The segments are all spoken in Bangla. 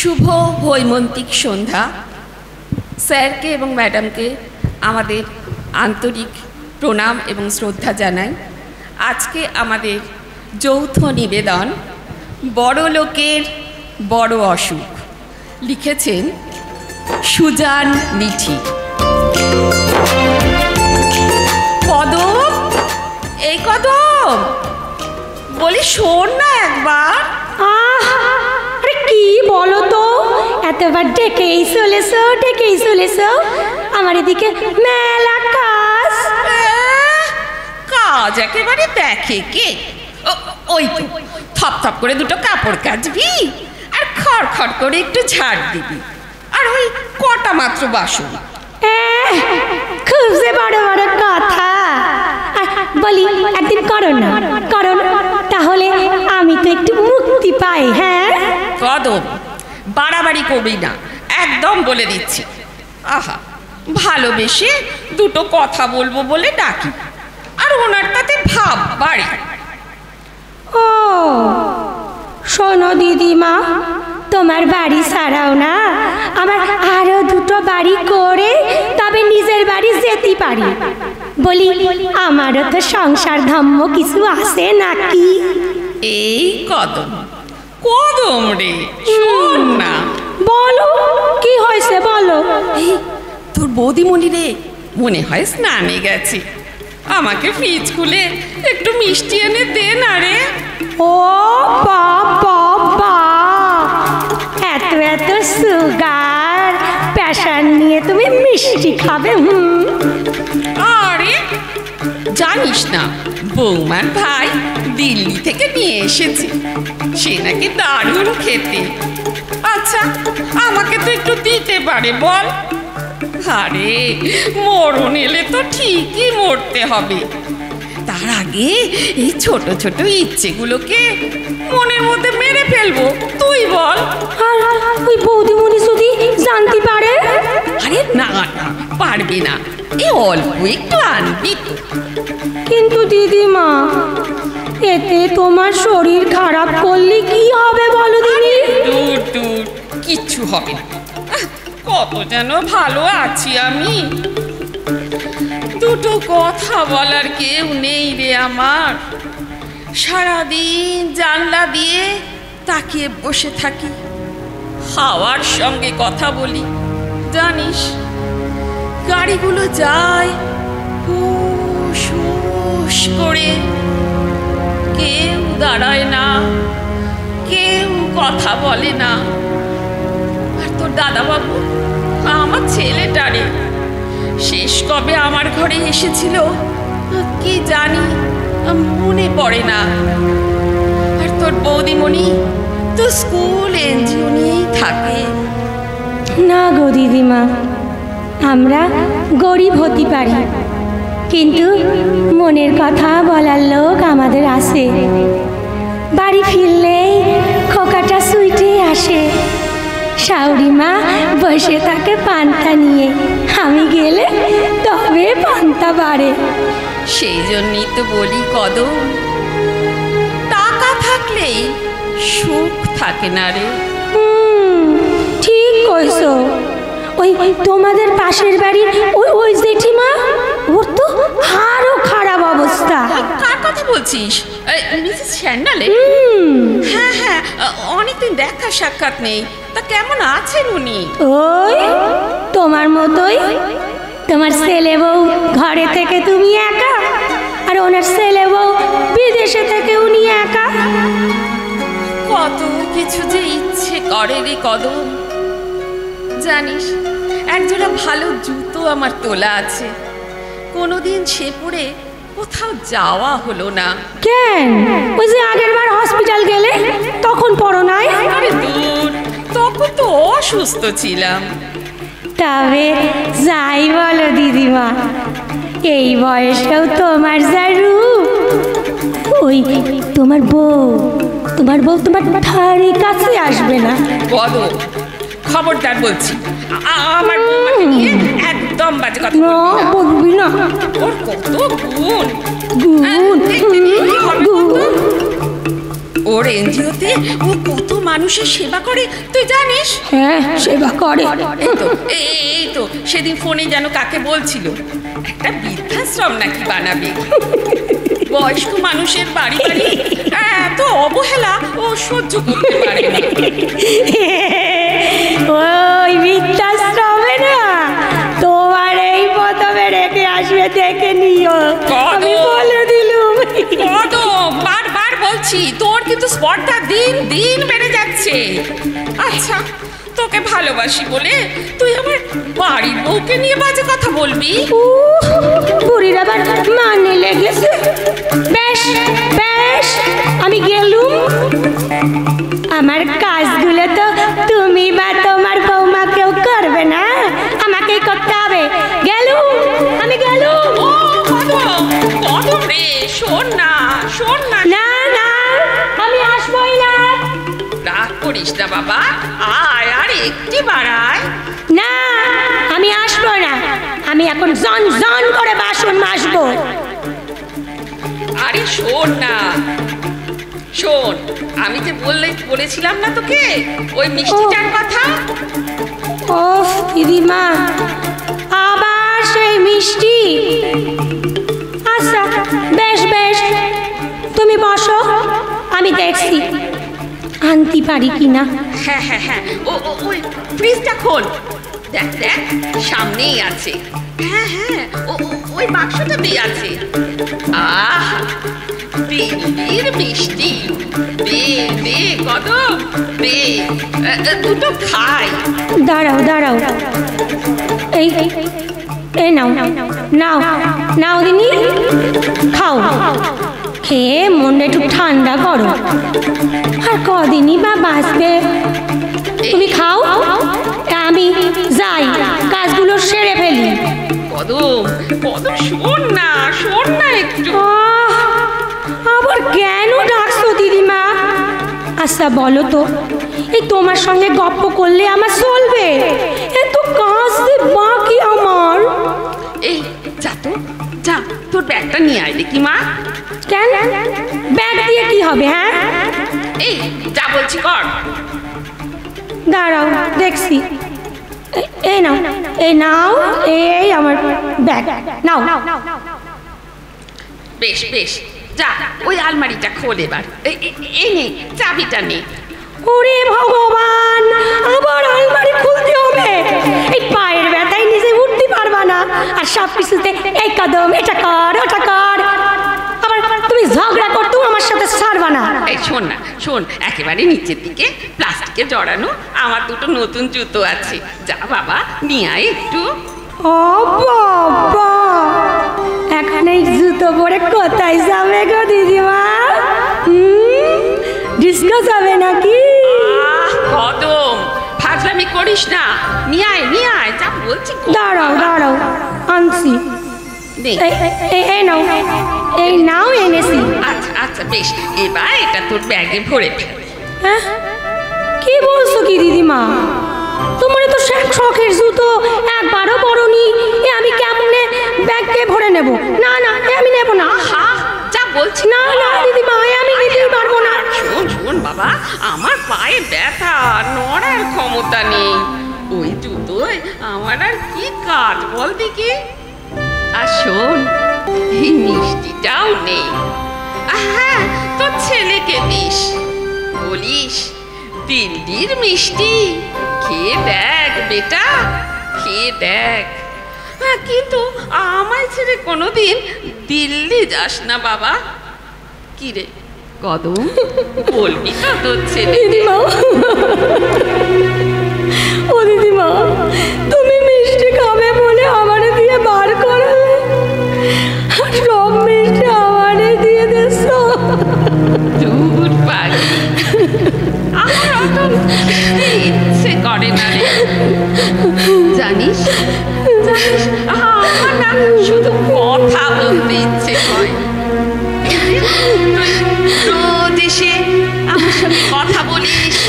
শুভ হৈমন্তিক সন্ধ্যা। স্যারকে এবং ম্যাডামকে আমাদের আন্তরিক প্রণাম এবং শ্রদ্ধা জানাই। আজকে আমাদের যৌথ নিবেদন বড় লোকের বড় অসুখ, লিখেছেন সুজান মিঠি। কদম, এই কদম, বলি শোন না একবার। আরে কি বলো তো, এতবার ডেকেই চলেছ আমার এদিকে মেলা কাজ। কাজ একেবারে দেখে কে? ওই তো থপ থপ করে দুটো কাপড় কাচবি, আর খড় খড় করে একটু ঝাড় দিবি, আর ওই কটা মাত্র বাসন। খুব যে বড় বড় কথা। বলি একদিন করো না, তাহলে আমি তো একটু মুক্তি পাই। হ্যাঁ কদম, বাড়াবাড়ি করবি না, একদম বলে দিচ্ছি। আহা, ভালোবেসে দুটো কথা বলবো বলে ডাকি, আর ওনার তাতে ভাব বাড়ে। ও শোনো দিদিমা, তোমার বাড়ি ছাড়াও না আমার আরো দুটো বাড়ি করে তবে নিজের বাড়ি যেতে পারি। বলি আমারও তো সংসার ধর্ম কিছু আছে নাকি? এই কদম, কদম রে, শোন না। বলো কি হয়েছে বলো। এই তোর বৌদিমণি রে, মনে হয় স্নানে গেছে। আমাকে ফ্রিজ খুলে একটু মিষ্টি এনে দে না রে। ও বাবা, এত সুগার প্যাশন নিয়ে তুমি মিষ্টি খাবে? আরে জানিস না, বৌমার ভাই দিল্লি থেকে নিয়ে এসেছে, সে নাকি দারুণ খেতে। আচ্ছা, আমাকে তো একটু দিতে পারে বল? আরে মরণ এলে তো ঠিকই মরতে হবে, তার আগে এই ছোট ছোট ইচ্ছেগুলোকে মনের মধ্যে মেরে ফেলবো, তুই বল। আর ওই বৌদিমণি যদি জানতে পারে? আরে না না, পারবে না, এই অল্প একটু আনবি। কিন্তু দিদিমা, এতে তোমার শরীর খারাপ করলে কি হবে বলো দিদি? দূর, কিচ্ছু হবে না। কত যেন ভালো আছি আমি। দুটো কথা বলার কেউ নেই রে আমার। সারাদিন জানলা দিয়ে তাকিয়ে বসে থাকি, হাওয়ার সঙ্গে কথা বলি। জানিস, গাড়িগুলো যায় হুস হুস করে, কেউ দাঁড়ায় না, কেউ কথা বলে না। আর তোর দাদাবাবু, আমার ছেলেটারে, শেষ কবে আমার ঘরে এসেছিল কি জানি, মনে পড়ে না। আর তোর বৌদিমণি তো স্কুল এনজিও নিয়েই থাকে। না গো দিদিমা, আমরা গরিব হতে পারি, কিন্তু মনের কথা বলার লোক আমাদের আছে। বাড়ি ফিরলেই খোকাটা সুইটে আসে, শাউরি মা বসে থাকে পান্তা নিয়ে, আমি গেলে তবে পান্তা বাড়ে। সেই জন্যই তো বলি কদম, টাকা থাকলেই সুখ থাকে না রে। ঠিক কইছো। ওই তোমাদের পাশের বাড়ির ওই জেঠিমা, ওর তো আরো খারাপ অবস্থা। কার কথা বলছিস? মিসেস স্যান্ডালে? হ্যাঁ, অনেকদিন দেখা সাক্ষাৎ নেই, তা কেমন আছেন উনি? ওই তোমার মতোই, তোমার ছেলে বউ ঘরে থেকে তুমি একা, আর ওনার ছেলে বউ বিদেশে থেকে উনি একা। কত কিছু যে ইচ্ছে করে রে কদম। জানিস, একজোড়া ভালো জুতো আমার তোলা আছে, কোনোদিন সে পরে কোথাও যাওয়া হলো না। কেন? ওই যে আগের বার হসপিটাল গেলে তখন পড়ো নাই? আরে দূর, তখন তো অসুস্থ ছিলাম। তবে যাই বলো দিদিমা, এই বয়সেও তোমার যা রূপ, ওই তোমার বউ তোমার ধারে কাছে আসবে না। কদম, খবরদার বলছি, আমার বৌমাকে নিয়ে একদম বাজে কথা বলবি না। ওর কত গুণ, গুণ দেখতে নিয়ে কি হবে? ওর এনজিওতে ও কত মানুষের সেবা করে তুই জানিস? হ্যাঁ, সেবা করে। এই তো সেদিন ফোনে যেন কাকে বলছিল একটা বৃদ্ধাশ্রম নাকি বানাবে। বয়স্ক মানুষের বাড়ি বাড়ি এত অবহেলা ও সহ্য করতে পারে না। ওই বৃদ্ধাশ্রমে না তোমার এই প্রথমে রেখে আসবে, দেখে নিও, আমি বলে দিলুম। বারবার বলছি তোর কিন্তু স্পর্ধা দিন দিন বেড়ে যাচ্ছে। আচ্ছা, তোকে ভালোবাসি বলে তুই আমার বাড়ির বউকে নিয়ে বাজে কথা বলবি? বুড়ির আবার মানে লেগেছে। বেশ বেশ, আমি গেলুম। আমার কাজগুলো তো তুমি বা তোমার বৌমা কেউ করবে না, আমাকেই করতে হবে। গেলুম, আমি গেলুম। কদম রে, শোন না শোন না। না না, আমি আসবোই না। রাগ করিস না বাবা, আয় আর একটি বাড়ায়। না, আমি আসবো না। আমি এখন জন জন করে বাসন মাজবো। আরে শোন না, শোন, আমি যে বলেছিলাম না তোকে ওই মিষ্টিটার কথা। ওফ দিদিমা, আবার সেই মিষ্টি। আচ্ছা বেশ বেশ, তুমি বসো, আমি দেখছি আনতে পারি কিনা। হ্যাঁ হ্যাঁ হ্যাঁ, ওই ফ্রিজটা খোল, দেখ দেখ সামনেই আছে। হ্যাঁ হ্যাঁ, ওই বাক্সটা দিয়ে আছে। আহ, দিল্লির মিষ্টি, দে দে কদম দে, দুটো খাই। দাঁড়াও দাঁড়াও, এই এই নাও নাও নাও দিনি, খাও। খেয়ে মনটা একটু ঠান্ডা করো। আর কদিনই বা বাঁচবে, তুমি খাও, আমি যাই কাজগুলো সেরে ফেলি। কদম কদম, শোন না শোন না একটু। আবার কেন ডাকছো দিদিমা? আচ্ছা বলো তো, এই তোমার সঙ্গে গপ্প করলে আমার চলবে? এত কাজ বাকি আমার। এই যা তো যা, তোর ব্যাগটা নিয়ে আয় দেখি মা। কেন, ব্যাগ দিয়ে কি হবে? হ্যাঁ, এই যা বলছি কর। দাঁড়াও দেখছি। এই নাও, এই নাও, এই আমার ব্যাগ নাও। বেশ বেশ, যা ওই আলমারিটা খোল এবার। এই নে চাবিটা নে। ওরে ভগবান, আবার আলমারি খুলতে হবে? এই পায়ের ব্যথায় নিজে উঠতে পারবা না, আর সব কিছুতে এই কদম, এটা কর ওটা কর। আবার তুমি ঝগড়া করতেও আমার সাথে ছাড়বা না। এই শোন না শোন, একেবারে নিচের দিকে প্লাস্টিকে জড়ানো আমার দুটো নতুন জুতো আছে, যা বাবা নিয়ে আয় একটু। ও বাবা, এখানে জুতো পরে কোথায় যাবে গো দিদিমা? ডিস্কো যাবে নাকি? কদম, ফাজলামি করিস না, নিয়ে আয় যা বলছি। দাঁড়াও দাঁড়াও, আনছি। এই নাও, এই নাও এনেছি। আচ্ছা আচ্ছা বেশ, এবার এটা তোর ব্যাগে ভরে ফেল। হ্যাঁ, কি বলছো কি দিদিমা? তোমার তো শখের জুতো একবারও পরনি, এ আমি কেমনে ব্যাগে ভরে নেব? না না, আমি নেব না। যা বলছি। না না দিদিমা, আমি নিতেই পারবো না। শোন শোন বাবা, আমার পায়ে ব্যথা, নড়ার ক্ষমতা নেই, ওই জুতোয় আমার আর কি কাজ বল দেখি। আর শোন, এই মিষ্টিটাও নেই। হ্যাঁ, তোর ছেলেকে দিস, বলিস দিল্লির মিষ্টি খেয়ে দেখ বেটা, খেয়ে দেখ। কিন্তু আমায় ছেড়ে কোনোদিন দিল্লি যাস না বাবা। কি রে কদম, বলবি তো তোর ছেলে? দিদিমা, ও দিদিমা, তুমি মিষ্টি খাবে বলে আমারে দিয়ে বার করালে, সব মিষ্টি আমারে দিয়ে দিছো। দূর পাগলি, আমার অত ইচ্ছে করে না রে। জানিস জানিস, আমার না শুধু কথা বলতে ইচ্ছে হয়। রোজ এসে আমার সঙ্গে কথা বলিস,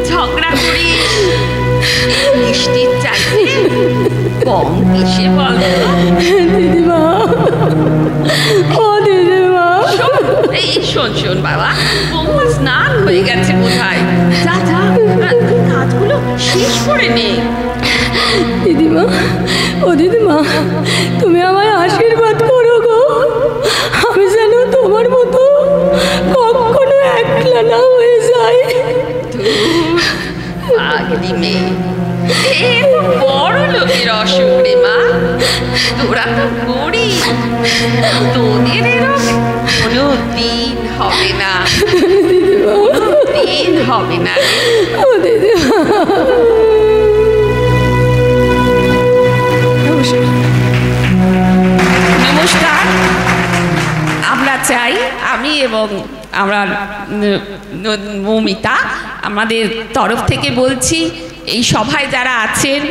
ঝগড়া করিস, মিষ্টির চাইতে কম কিসে বল? দিদিমা, ও দিদিমা, এই শোন শোন বাবা, বৌমা হয়ে গেছে বোধহয়। যা যা, কাজগুলো শেষ করে নে। দিদিমা, ও দিদিমা, তুমি আমায় আশীর্বাদ করো গো, আমি যেন তোমার মতো কখনো একলা না হয়ে যাই। পাগলি মেয়ে, এ তো বড় লোকের অসুখ রে মা। তোরা তো গরিব, তোদের এরকম কোনো দিন হবে না, দিন হবে না। ও দিদিমা, নমস্কার। আমরা চাই, আমি এবং আমরা মৌমিতা আমাদের তরফ থেকে বলছি, এই সভায় যারা আছেন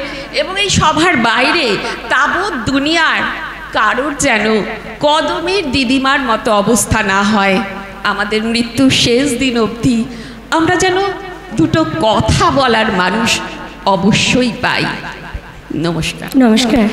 এবং এই সভার বাইরে তাবৎ দুনিয়ার কারোর যেন কদমের দিদিমার মতো অবস্থা না হয়। আমাদের মৃত্যুর শেষ দিন অবধি আমরা যেন দুটো কথা বলার মানুষ অবশ্যই পাই। নমস্কার। নমস্কার।